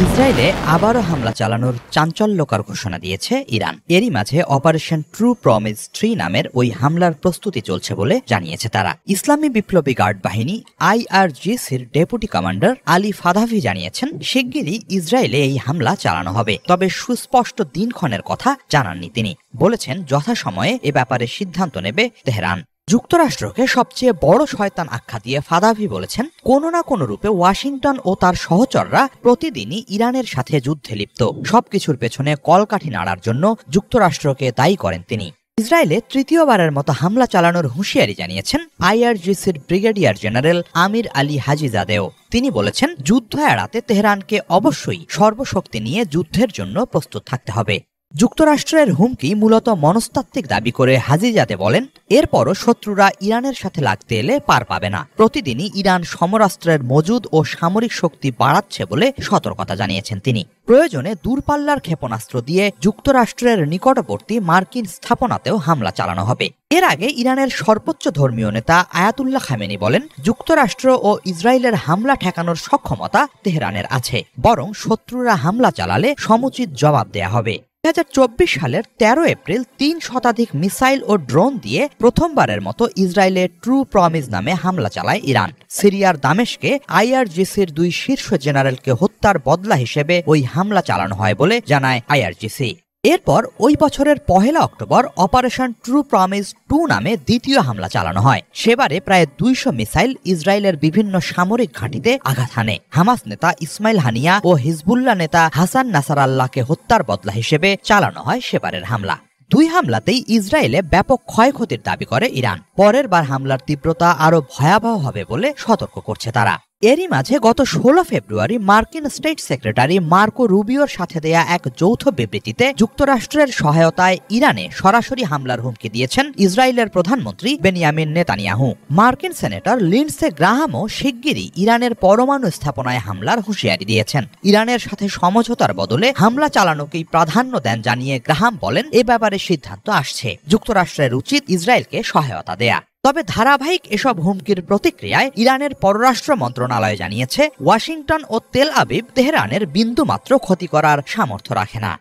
ইসরায়েলে আবারও হামলা চালানোর চাঞ্চল্যকর ঘোষণা দিয়েছে ইরান। এরই মাঝে অপারেশন ট্রু প্রমিস 3 নামের ওই হামলার প্রস্তুতি চলছে বলে জানিয়েছে তারা। ইসলামী বিপ্লবী গার্ড বাহিনী IRGCর ডেপুটি কমান্ডার আলী ফাদাভি জানিয়েছেন, শিগগিরই ইসরায়েলে এই হামলা চালানো হবে, তবে সুস্পষ্ট দিনক্ষণের কথা জানাননি তিনি। বলেছেন, যথাসময়ে এ ব্যাপারে সিদ্ধান্ত নেবে তেহরান। যুক্তরাষ্ট্রকে সবচেয়ে বড় শয়তান আখ্যা দিয়ে ফাদাভি বলেছেন, কোনো না কোনো রূপে ওয়াশিংটন ও তার সহচররা প্রতিদিনই ইরানের সাথে যুদ্ধে লিপ্ত। সবকিছুর পেছনে কলকাঠি নাড়ার জন্য যুক্তরাষ্ট্রকে দায়ী করেন তিনি। ইসরায়েলে তৃতীয়বারের মতো হামলা চালানোর হুঁশিয়ারি জানিয়েছেন IRGCর ব্রিগেডিয়ার জেনারেল আমির আলী হাজিজাদেও। তিনি বলেছেন, যুদ্ধ এড়াতে তেহরানকে অবশ্যই সর্বশক্তি নিয়ে যুদ্ধের জন্য প্রস্তুত থাকতে হবে। যুক্তরাষ্ট্রের হুমকি মূলত মনস্তাত্ত্বিক দাবি করে হাজিজাদে বলেন, এরপরও শত্রুরা ইরানের সাথে লাগতে এলে পার পাবে না। প্রতিদিনই ইরান সমরাস্ত্রের মজুদ ও সামরিক শক্তি বাড়াচ্ছে বলে সতর্কতা জানিয়েছেন তিনি। প্রয়োজনে দূরপাল্লার ক্ষেপণাস্ত্র দিয়ে যুক্তরাষ্ট্রের নিকটবর্তী মার্কিন স্থাপনাতেও হামলা চালানো হবে। এর আগে ইরানের সর্বোচ্চ ধর্মীয় নেতা আয়াতুল্লাহ খামেনি বলেন, যুক্তরাষ্ট্র ও ইসরায়েলের হামলা ঠেকানোর সক্ষমতা তেহরানের আছে, বরং শত্রুরা হামলা চালালে সমুচিত জবাব দেয়া হবে। 2024 সালের 13 এপ্রিল 3 শতাধিক মিসাইল ও ড্রোন দিয়ে প্রথমবারের মতো ইসরায়েলে ট্রু প্রমিস নামে হামলা চালায় ইরান। সিরিয়ার দামেস্কে IRGCর 2 শীর্ষ জেনারেলকে হত্যার বদলা হিসেবে ওই হামলা চালানো হয় বলে জানায় IRGC। এরপর ওই বছরের 1 অক্টোবর অপারেশন ট্রু প্রমিস 2 নামে দ্বিতীয় হামলা চালানো হয়। সেবারে প্রায় 200 মিসাইল ইসরায়েলের বিভিন্ন সামরিক ঘাঁটিতে আঘাত হানে। হামাস নেতা ইসমাইল হানিয়া ও হিজবুল্লাহ নেতা হাসান নাসারাল্লাহকে হত্যার বদলা হিসেবে চালানো হয় সেবারের হামলা। 2 হামলাতেই ইসরায়েলে ব্যাপক ক্ষয়ক্ষতির দাবি করে ইরান। পরের বার হামলার তীব্রতা আরো ভয়াবহ হবে বলে সতর্ক করছে তারা। এরই মাঝে গত 16 ফেব্রুয়ারি মার্কিন স্টেট সেক্রেটারি মার্কো রুবিওর সাথে দেয়া এক যৌথ বিবৃতিতে যুক্তরাষ্ট্রের সহায়তায় ইরানে সরাসরি হামলার হুমকি দিয়েছেন ইসরায়েলের প্রধানমন্ত্রী বেনিয়ামিন নেতানিয়াহু। মার্কিন সেনেটর লিন্ডসে গ্রাহামও শিগগিরই ইরানের পরমাণু স্থাপনায় হামলার হুঁশিয়ারি দিয়েছেন। ইরানের সাথে সমঝোতার বদলে হামলা চালানোকেই প্রাধান্য দেন জানিয়ে গ্রাহাম বলেন, এ ব্যাপারে সিদ্ধান্ত আসছে, যুক্তরাষ্ট্রের উচিত ইসরায়েলকে সহায়তা দেয়া। তবে ধারাবাহিক এসব হুমকির প্রতিক্রিয়ায় ইরানের পররাষ্ট্র মন্ত্রণালয় জানিয়েছে, ওয়াশিংটন ও তেল আবিব তেহরানের বিন্দুমাত্র ক্ষতি করার সামর্থ্য রাখে না।